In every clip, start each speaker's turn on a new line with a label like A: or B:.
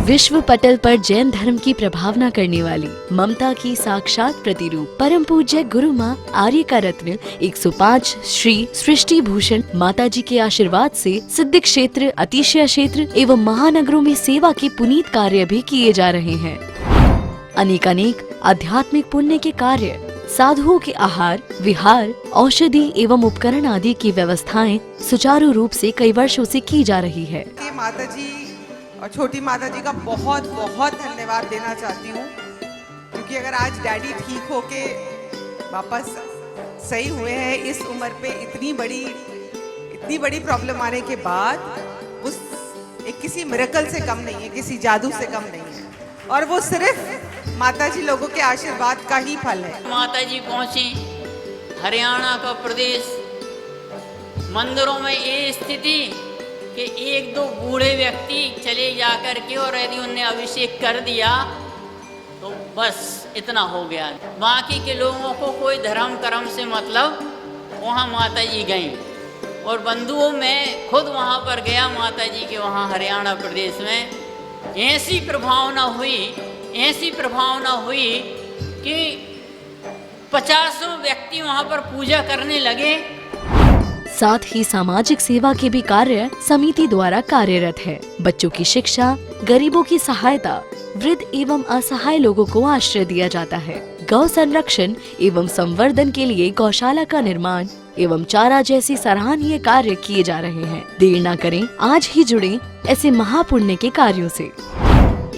A: विश्व पटल पर जैन धर्म की प्रभावना करने वाली ममता की साक्षात प्रतिरूप परम पूज्य गुरु माँ आर्य का रत्न 105 श्री सृष्टि भूषण माता जी के आशीर्वाद से सिद्ध क्षेत्र, अतिशय क्षेत्र एवं महानगरों में सेवा के पुनीत कार्य भी किए जा रहे हैं। अनेकानेक आध्यात्मिक पुण्य के कार्य, साधुओं के आहार, विहार, औषधि एवं उपकरण आदि की व्यवस्थाएं सुचारू रूप से कई वर्षों से की जा रही है।
B: माता जी और छोटी माता जी का बहुत बहुत धन्यवाद देना चाहती हूँ, क्योंकि अगर आज डैडी ठीक होके वापस सही हुए हैं इस उम्र पे, इतनी बड़ी प्रॉब्लम आने के बाद, उस एक किसी मिरेकल से कम नहीं है, किसी जादू से कम नहीं है, और वो सिर्फ माता जी लोगों के आशीर्वाद का ही फल है।
C: माता जी पहुंची हरियाणा का प्रदेश, मंदिरों में ये स्थिति कि एक दो बूढ़े व्यक्ति चले जा कर के और यदि उनने अभिषेक कर दिया तो बस इतना हो गया। बाकी के लोगों को कोई धर्म कर्म से मतलब, वहाँ माता जी गईं और बंधुओं में खुद वहाँ पर गया माता जी के वहाँ हरियाणा प्रदेश में। ऐसी प्रभावना हुई कि 50 व्यक्ति वहाँ पर पूजा करने लगे।
A: साथ ही सामाजिक सेवा के भी कार्य समिति द्वारा कार्यरत है। बच्चों की शिक्षा, गरीबों की सहायता, वृद्ध एवं असहाय लोगों को आश्रय दिया जाता है। गौ संरक्षण एवं संवर्धन के लिए गौशाला का निर्माण एवं चारा जैसी सराहनीय कार्य किए जा रहे हैं। देर न करें, आज ही जुड़ें ऐसे महापुण्य के कार्यों से।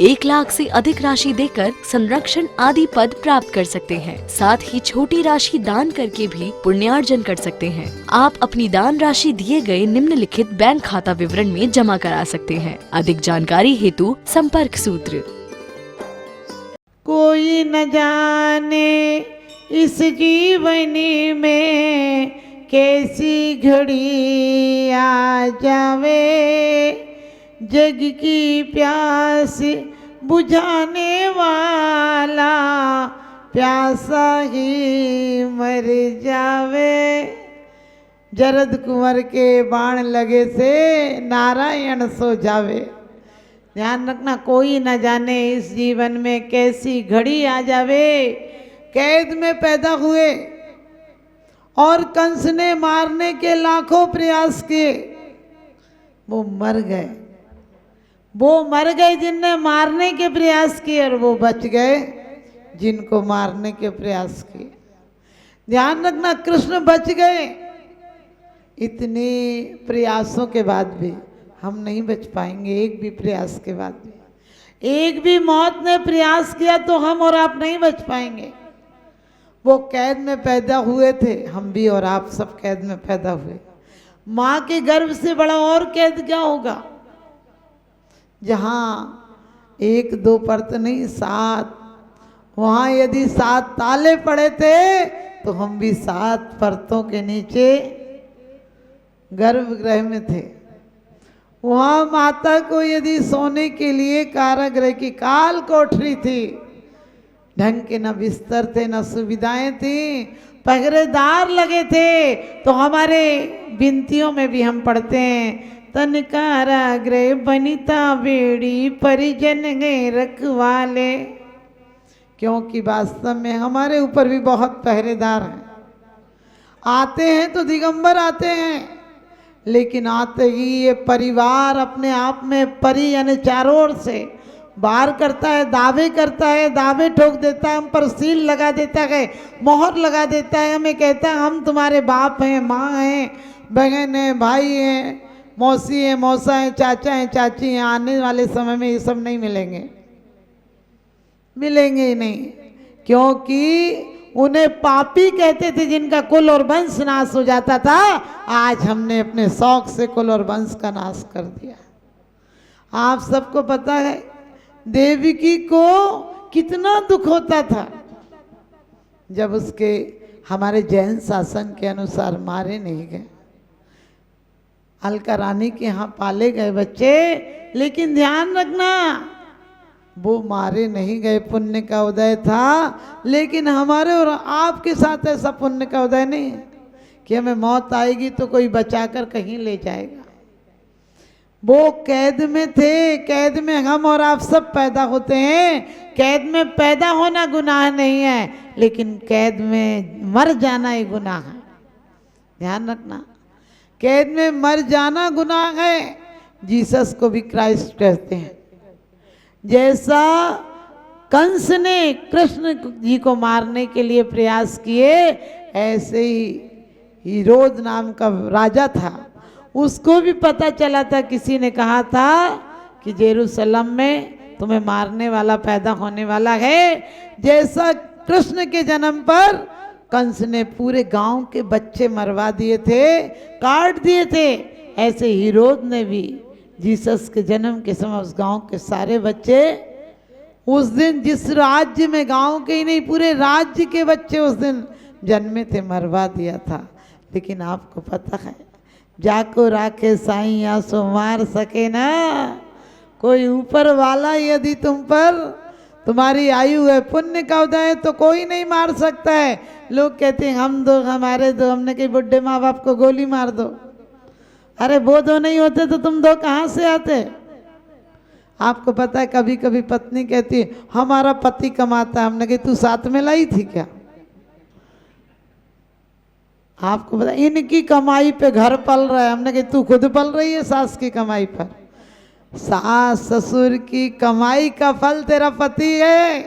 A: 1 लाख से अधिक राशि देकर संरक्षण आदि पद प्राप्त कर सकते हैं। साथ ही छोटी राशि दान करके भी पुण्यार्जन कर सकते हैं। आप अपनी दान राशि दिए गए निम्नलिखित बैंक खाता विवरण में जमा करा सकते हैं। अधिक जानकारी हेतु संपर्क सूत्र।
D: कोई न जाने इस जीवन में कैसी घड़ी आ जावे, जग की प्यास बुझाने वाला प्यासा ही मर जावे। जरद कुंवर के बाण लगे से नारायण सो जावे। ध्यान रखना, कोई न जाने इस जीवन में कैसी घड़ी आ जावे। कैद में पैदा हुए और कंस ने मारने के लाखों प्रयास किए, वो मर गए जिनने मारने के प्रयास किए, और वो बच गए जिनको मारने के प्रयास किए। ध्यान रखना, कृष्ण बच गए। इतने प्रयासों के बाद भी हम नहीं बच पाएंगे। एक भी प्रयास के बाद भी, एक भी मौत ने प्रयास किया तो हम और आप नहीं बच पाएंगे। वो कैद में पैदा हुए थे, हम भी और आप सब कैद में पैदा हुए। माँ के गर्भ से बड़ा और कैद क्या होगा, जहाँ 1-2 परत नहीं 7, वहाँ यदि 7 ताले पड़े थे तो हम भी 7 परतों के नीचे गर्भगृह में थे। वहाँ माता को यदि सोने के लिए कारागृह की काल कोठरी थी, ढंग के न बिस्तर थे न सुविधाएं थी, पहरेदार लगे थे। तो हमारे विनतियों में भी हम पढ़ते हैं, तन कारागृह बनिता बेड़ी परिजन गए रखवाले। क्योंकि वास्तव में हमारे ऊपर भी बहुत पहरेदार हैं। आते हैं तो दिगंबर आते हैं, लेकिन आते ही ये परिवार अपने आप में परी यानी चारों ओर से बार करता है, दावे करता है, दावे ठोक देता है, हम पर सील लगा देता है, मोहर लगा देता है। हमें कहता है हम तुम्हारे बाप हैं, माँ हैं, बहन हैं, भाई हैं, मौसी हैं, मौसा हैं, चाचा हैं, चाची हैं। आने वाले समय में ये सब नहीं मिलेंगे ही नहीं, क्योंकि उन्हें पापी कहते थे जिनका कुल और वंश नाश हो जाता था। आज हमने अपने शौक से कुल और वंश का नाश कर दिया। आप सबको पता है देवकी को कितना दुख होता था जब उसके हमारे जैन शासन के अनुसार मारे नहीं गए। अलका रानी के यहाँ पाले गए बच्चे, लेकिन ध्यान रखना वो मारे नहीं गए। पुण्य का उदय था, लेकिन हमारे और आपके साथ ऐसा पुण्य का उदय नहीं है कि हमें मौत आएगी तो कोई बचाकर कहीं ले जाएगा। वो कैद में थे, कैद में हम और आप सब पैदा होते हैं। कैद में पैदा होना गुनाह नहीं है, लेकिन कैद में मर जाना ही गुनाह है। ध्यान रखना, कैद में मर जाना गुनाह है। जीसस को भी क्राइस्ट कहते हैं। जैसा कंस ने कृष्ण जी को मारने के लिए प्रयास किए, ऐसे ही हेरोद नाम का राजा था, उसको भी पता चला था, किसी ने कहा था कि जेरूसलम में तुम्हें मारने वाला पैदा होने वाला है। जैसा कृष्ण के जन्म पर कंस ने पूरे गांव के बच्चे मरवा दिए थे, काट दिए थे, ऐसे हेरोद ने भी जीसस के जन्म के समय उस गांव के सारे बच्चे, उस दिन जिस राज्य में, गांव के ही नहीं पूरे राज्य के बच्चे उस दिन जन्मे थे, मरवा दिया था। लेकिन आपको पता है, जाको राखे साईं या सो मार सके ना। कोई ऊपर वाला यदि तुम पर, तुम्हारी आयु है, पुण्य का उदय है, तो कोई नहीं मार सकता है। लोग कहते हैं हम दो, हमारे दो, हमने कहीं बुढ़े माँ बाप को गोली मार दो। अरे वो दो नहीं होते तो तुम दो कहाँ से आते। आपको पता है, कभी कभी पत्नी कहती है हमारा पति कमाता है, हमने कही तू साथ में लाई थी क्या। आपको पता, इनकी कमाई पे घर पल रहा है, हमने कही तू खुद पल रही है सास की कमाई पर। सास ससुर की कमाई का फल तेरा पति है।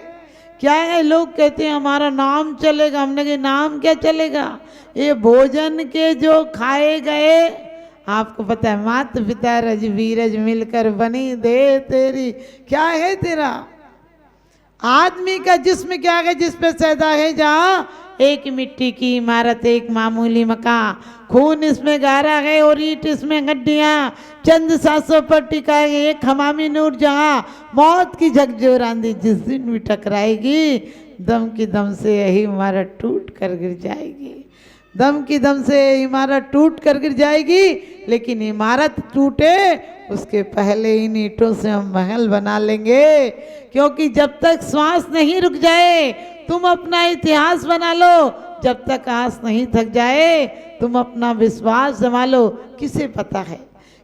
D: क्या है, लोग कहते हैं हमारा नाम चलेगा, हमने कही नाम क्या चलेगा, ये भोजन के जो खाए गए। आपको पता है, मात पिता रजवीरज मिलकर बनी दे तेरी। क्या है तेरा आदमी का जिस्म, क्या है जिस पे सैदा है, जहाँ एक मिट्टी की इमारत, एक मामूली मकान, खून इसमें गारा है और ईंट इसमें हड्डियाँ, चंद सांसों पर टिका है एक हमामी नूर, जहाँ मौत की झकझोर आंधी जिस दिन भी टकराएगी, दम की दम से यही इमारत टूट कर गिर जाएगी। दम की दम से इमारत टूट कर गिर जाएगी। लेकिन इमारत टूटे उसके पहले इन ईंटों से हम महल बना लेंगे, क्योंकि जब तक श्वास नहीं रुक जाए तुम अपना इतिहास बना लो, जब तक आस नहीं थक जाए तुम अपना विश्वास जमा लो। किसे पता है,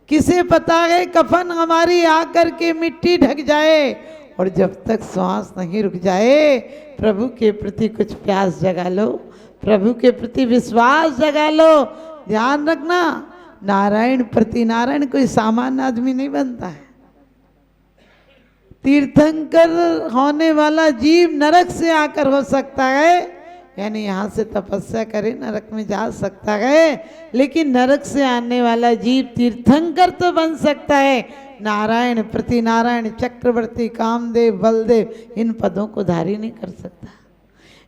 D: किसे पता है कफन हमारी आकर के मिट्टी ढक जाए, और जब तक श्वास नहीं रुक जाए प्रभु के प्रति कुछ प्यास जगा लो, प्रभु के प्रति विश्वास जगा लो। ध्यान रखना, नारायण प्रति नारायण कोई सामान्य आदमी नहीं बनता है। तीर्थंकर होने वाला जीव नरक से आकर हो सकता है, यानी यहाँ से तपस्या करे नरक में जा सकता है, लेकिन नरक से आने वाला जीव तीर्थंकर तो बन सकता है। नारायण प्रति नारायण, चक्रवर्ती, कामदेव, बलदेव, इन पदों को धारी नहीं कर सकता,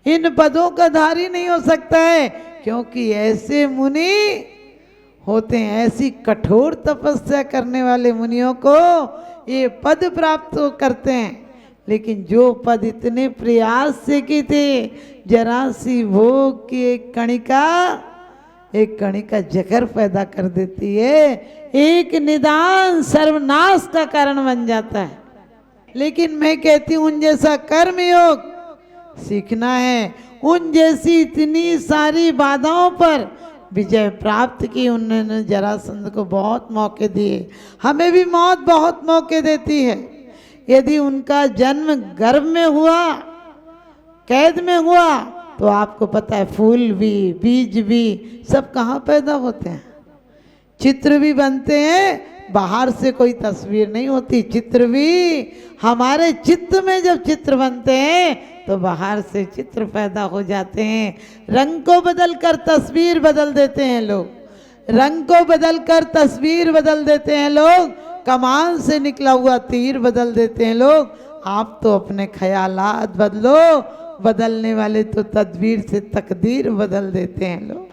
D: इन पदों का धारी नहीं हो सकता है, क्योंकि ऐसे मुनि होते हैं, ऐसी कठोर तपस्या करने वाले मुनियों को ये पद प्राप्त करते हैं। लेकिन जो पद इतने प्रयास से की थे, जरा सी भोग की एक कणिका जहर पैदा कर देती है, एक निदान सर्वनाश का कारण बन जाता है। लेकिन मैं कहती हूँ उन जैसा कर्मयोग सीखना है, उन जैसी इतनी सारी बाधाओं पर विजय प्राप्त की। उन्होंने जरासंध को बहुत मौके दिए, हमें भी मौत बहुत मौके देती है। यदि उनका जन्म गर्भ में हुआ, कैद में हुआ, तो आपको पता है फूल भी, बीज भी सब कहाँ पैदा होते हैं, चित्र भी बनते हैं। बाहर से कोई तस्वीर नहीं होती, चित्र भी हमारे चित्त में जब चित्र बनते हैं तो बाहर से चित्र पैदा हो जाते हैं। रंग को बदलकर तस्वीर बदल देते हैं लोग, रंग को बदलकर तस्वीर बदल देते हैं लोग, कमान से निकला हुआ तीर बदल देते हैं लोग। आप तो अपने ख्यालात बदलो, बदलने वाले तो तदबीर से तकदीर बदल देते हैं लोग।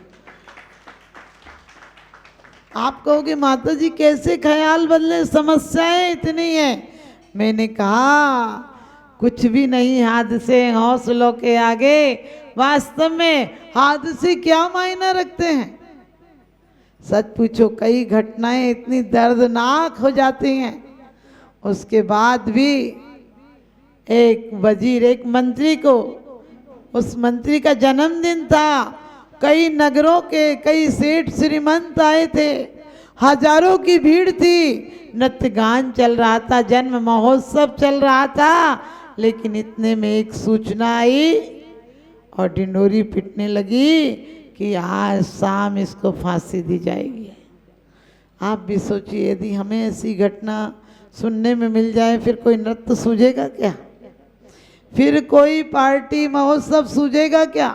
D: आप कहोगे माता जी कैसे ख्याल बदले, समस्याएं इतनी हैं। मैंने कहा कुछ भी नहीं हादसे हौसलों के आगे। वास्तव में हादसे क्या मायना रखते हैं। सच पूछो, कई घटनाएं इतनी दर्दनाक हो जाती हैं, उसके बाद भी एक वजीर, एक मंत्री को, उस मंत्री का जन्मदिन था, कई नगरों के कई सेठ श्रीमंत आए थे, हजारों की भीड़ थी, नृत्य गान चल रहा था, जन्म महोत्सव चल रहा था, लेकिन इतने में एक सूचना आई और ढिंढोरी पिटने लगी कि आज शाम इसको फांसी दी जाएगी। आप भी सोचिए, यदि हमें ऐसी घटना सुनने में मिल जाए, फिर कोई नृत्य सूझेगा क्या? फिर कोई पार्टी महोत्सव सूझेगा क्या?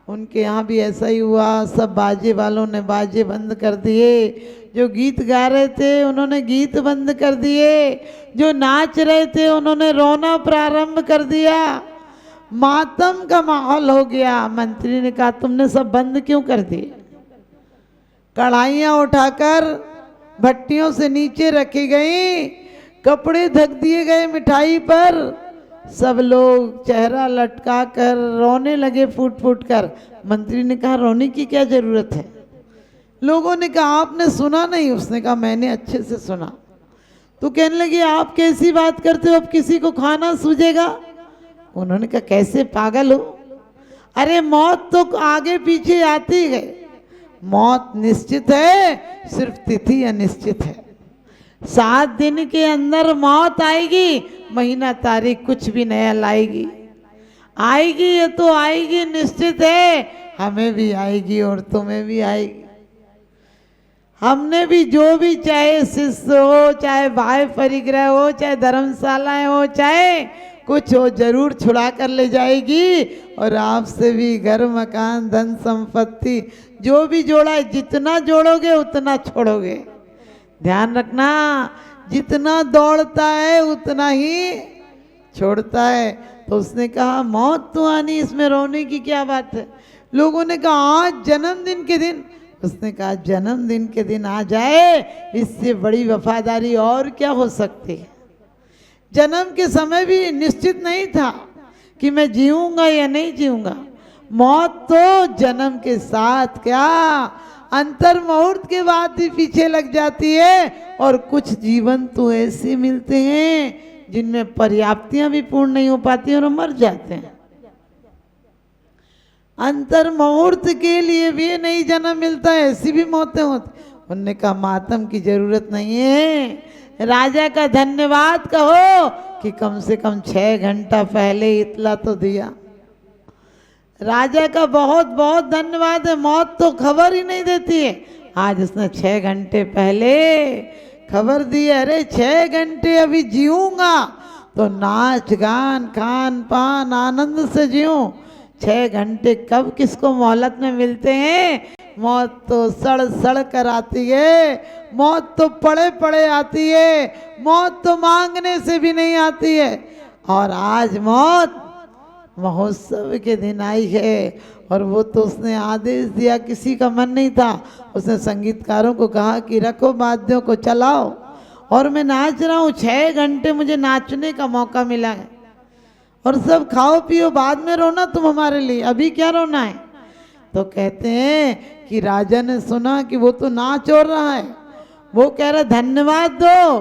D: उनके यहाँ भी ऐसा ही हुआ। सब बाजे वालों ने बाजे बंद कर दिए, जो गीत गा रहे थे उन्होंने गीत बंद कर दिए, जो नाच रहे थे उन्होंने रोना प्रारंभ कर दिया। मातम का माहौल हो गया। मंत्री ने कहा तुमने सब बंद क्यों कर दिए? कढ़ाइयाँ उठाकर भट्टियों से नीचे रखी गई, कपड़े ढक दिए गए मिठाई पर, सब लोग चेहरा लटका कर रोने लगे फूट फूट कर। मंत्री ने कहा रोने की क्या जरूरत है? लोगों ने कहा आपने सुना नहीं? उसने कहा मैंने अच्छे से सुना। तो कहने लगे आप कैसी बात करते हो, अब किसी को खाना सूझेगा? उन्होंने कहा कैसे पागल हो, अरे मौत तो आगे पीछे आती है, मौत निश्चित है, सिर्फ तिथि अनिश्चित है। 7 दिन के अंदर मौत आएगी, महीना तारीख कुछ भी नया लाएगी। आएगी, ये तो आएगी, निश्चित है। हमें भी आएगी और तुम्हें भी आएगी। हमने भी जो भी, चाहे शिष्य हो, चाहे भाई परिग्रह हो, चाहे धर्मशालाएं हो, चाहे कुछ हो, जरूर छुड़ा कर ले जाएगी। और आपसे भी घर मकान धन संपत्ति जो भी जोड़ा है, जितना जोड़ोगे उतना छोड़ोगे। ध्यान रखना, जितना दौड़ता है उतना ही छोड़ता है। तो उसने कहा मौत तो आनी, इसमें रोने की क्या बात है? लोगों ने कहा आज जन्मदिन के दिन। उसने कहा जन्मदिन के दिन आ जाए, इससे बड़ी वफादारी और क्या हो सकती है? जन्म के समय भी निश्चित नहीं था कि मैं जीऊंगा या नहीं जीऊंगा। मौत तो जन्म के साथ क्या, अंतर मुहूर्त के बाद ही पीछे लग जाती है। और कुछ जीवन तो ऐसे मिलते हैं जिनमें पर्याप्तियां भी पूर्ण नहीं हो पाती और मर जाते हैं। अंतर मुहूर्त के लिए भी नहीं जन्म मिलता है, ऐसी भी मौतें होती। उनने कहा मातम की जरूरत नहीं है, राजा का धन्यवाद कहो कि कम से कम 6 घंटा पहले इतला तो दिया। राजा का बहुत बहुत धन्यवाद है, मौत तो खबर ही नहीं देती है। आज उसने 6 घंटे पहले खबर दी है, अरे 6 घंटे अभी जीऊंगा तो नाच गान खान पान आनंद से जीऊं। 6 घंटे कब किसको मोहलत में मिलते हैं? मौत तो सड़ सड़ कर आती है, मौत तो पड़े पड़े आती है, मौत तो मांगने से भी नहीं आती है। और आज मौत महोत्सव के दिन आई है, और वो तो उसने आदेश दिया, किसी का मन नहीं था। उसने संगीतकारों को कहा कि रखो वाद्यों को चलाओ, और मैं नाच रहा हूँ, 6 घंटे मुझे नाचने का मौका मिला है। और सब खाओ पियो, बाद में रोना तुम हमारे लिए, अभी क्या रोना है? तो कहते हैं कि राजा ने सुना कि वो तो नाच हो रहा है, वो कह रहा धन्यवाद दो।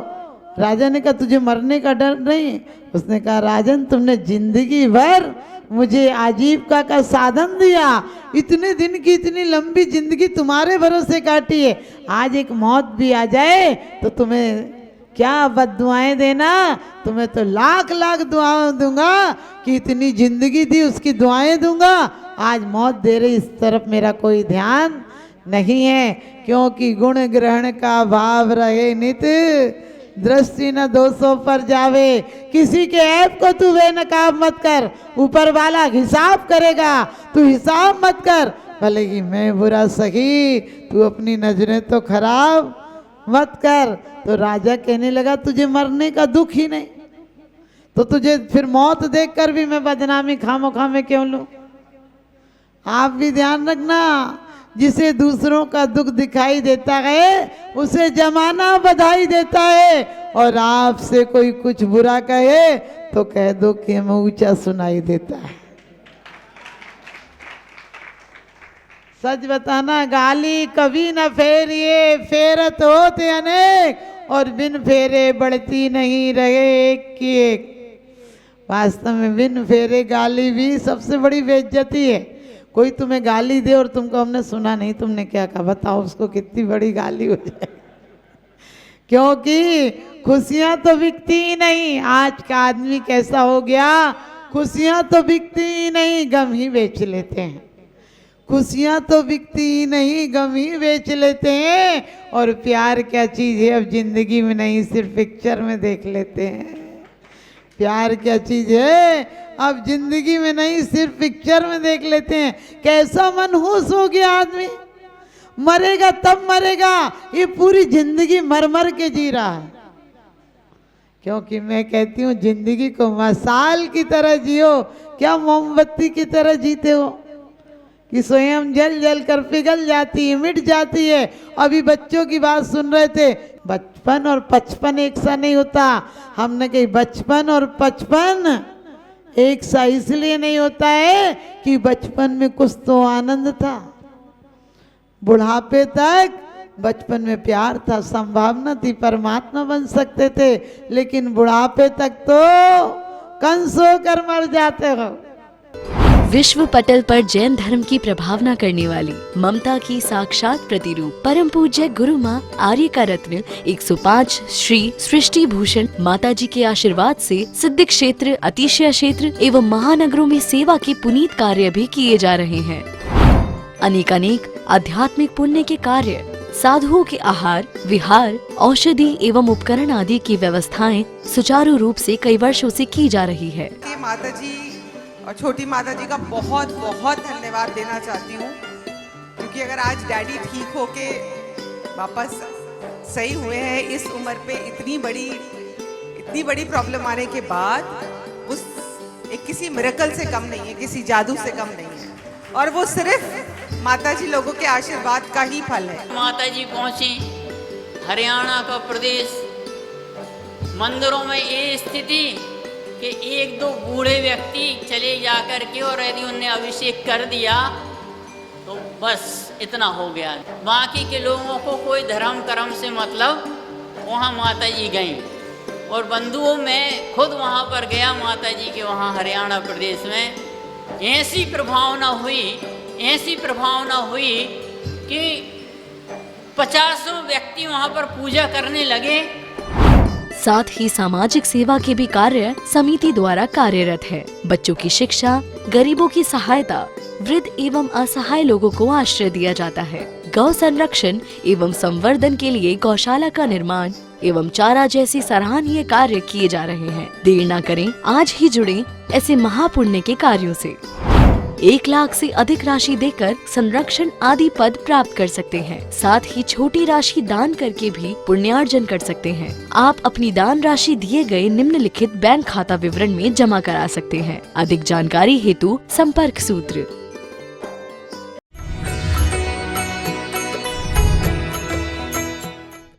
D: राजा ने कहा तुझे मरने का डर नहीं? उसने कहा राजन तुमने जिंदगी भर मुझे आजीविका का साधन दिया, इतने दिन की इतनी लंबी जिंदगी तुम्हारे भरोसे काटी है, आज एक मौत भी आ जाए तो तुम्हें क्या बद्दुआएं देना? तुम्हें तो लाख लाख दुआएं दूंगा कि इतनी जिंदगी दी उसकी दुआएं दूंगा। आज मौत दे रही, इस तरफ मेरा कोई ध्यान नहीं है, क्योंकि गुण ग्रहण का भाव रहे नित, दृष्टि न दोषों पर जावे। किसी के ऐप को तू बेनकाब मत कर, ऊपर वाला हिसाब करेगा, तू हिसाब मत कर। भले ही मैं बुरा सही, तू अपनी नजरें तो खराब मत कर। तो राजा कहने लगा तुझे मरने का दुख ही नहीं, तो तुझे फिर मौत देखकर भी मैं बदनामी खामोखा में क्यों लूं? आप भी ध्यान रखना, जिसे दूसरों का दुख दिखाई देता है उसे जमाना बधाई देता है, और आपसे कोई कुछ बुरा कहे तो कह दो कि हमें ऊंचा सुनाई देता है। सच बताना, गाली कभी न फेरिए, फेरत होते अनेक, और बिन फेरे बढ़ती नहीं रहे एक की एक। वास्तव में बिन फेरे गाली भी सबसे बड़ी बेइज्जती है। कोई तुम्हें गाली दे और तुमको हमने सुना नहीं, तुमने क्या कहा, बताओ उसको कितनी बड़ी गाली हो जाए। क्योंकि खुशियां तो बिकती ही नहीं। आज का आदमी कैसा हो गया, खुशियां तो बिकती ही नहीं, गम ही बेच लेते हैं। खुशियां तो बिकती ही नहीं, गम ही बेच लेते हैं। और प्यार क्या चीज़ है अब जिंदगी में नहीं, सिर्फ पिक्चर में देख लेते हैं। प्यार क्या चीज़ है अब जिंदगी में नहीं, सिर्फ पिक्चर में देख लेते हैं। कैसा मनहूस हो गया आदमी, मरेगा तब मरेगा, ये पूरी जिंदगी मर मर के जी रहा है। क्योंकि मैं कहती हूँ जिंदगी को मसाल की तरह जियो, क्या मोमबत्ती की तरह जीते हो कि स्वयं जल जल कर पिघल जाती है, मिट जाती है। अभी बच्चों की बात सुन रहे थे, बचपन और 55 एक सा नहीं होता। हमने कही बचपन और 55 एक सा इसलिए नहीं होता है कि बचपन में कुछ तो आनंद था, बुढ़ापे तक बचपन में प्यार था, संभावना थी, परमात्मा बन सकते थे, लेकिन बुढ़ापे तक तो कंस होकर मर जाते हो।
A: विश्व पटल पर जैन धर्म की प्रभावना करने वाली ममता की साक्षात प्रतिरूप परम पूज्य गुरु माँ आर्य का रत्न 105 श्री सृष्टि भूषण माता जी के आशीर्वाद से सिद्ध क्षेत्र, अतिशय क्षेत्र एवं महानगरों में सेवा के पुनीत कार्य भी किए जा रहे हैं। अनेकानेक आध्यात्मिक पुण्य के कार्य, साधुओं के आहार, विहार, औषधि एवं उपकरण आदि की व्यवस्थाएं सुचारू रूप से कई वर्षों से की जा रही है।
B: माता जी और छोटी माता जी का बहुत बहुत धन्यवाद देना चाहती हूँ, क्योंकि अगर आज डैडी ठीक होके वापस सही हुए हैं इस उम्र पे, इतनी बड़ी प्रॉब्लम आने के बाद, उस एक किसी मिरेकल से कम नहीं है, किसी जादू से कम नहीं है, और वो सिर्फ माता जी लोगों के आशीर्वाद का ही फल है।
C: माता जी पहुंची हरियाणा का प्रदेश, मंदिरों में ये स्थिति कि एक दो बूढ़े व्यक्ति चले जाकर के और यदि उनने अभिषेक कर दिया तो बस इतना हो गया। बाकी के लोगों को कोई धर्म कर्म से मतलब, वहाँ माता जी गई और बंधुओं में खुद वहाँ पर गया माता जी के वहाँ हरियाणा प्रदेश में। ऐसी प्रभावना हुई कि 50 व्यक्ति वहाँ पर पूजा करने लगे।
A: साथ ही सामाजिक सेवा के भी कार्य समिति द्वारा कार्यरत है। बच्चों की शिक्षा, गरीबों की सहायता, वृद्ध एवं असहाय लोगों को आश्रय दिया जाता है। गौ संरक्षण एवं संवर्धन के लिए गौशाला का निर्माण एवं चारा जैसी सराहनीय कार्य किए जा रहे हैं। देर न करें, आज ही जुड़ें ऐसे महापुण्य के कार्यों से। 1 लाख से अधिक राशि देकर संरक्षण आदि पद प्राप्त कर सकते हैं। साथ ही छोटी राशि दान करके भी पुण्यार्जन कर सकते हैं। आप अपनी दान राशि दिए गए निम्नलिखित बैंक खाता विवरण में जमा करा सकते हैं। अधिक जानकारी हेतु संपर्क सूत्र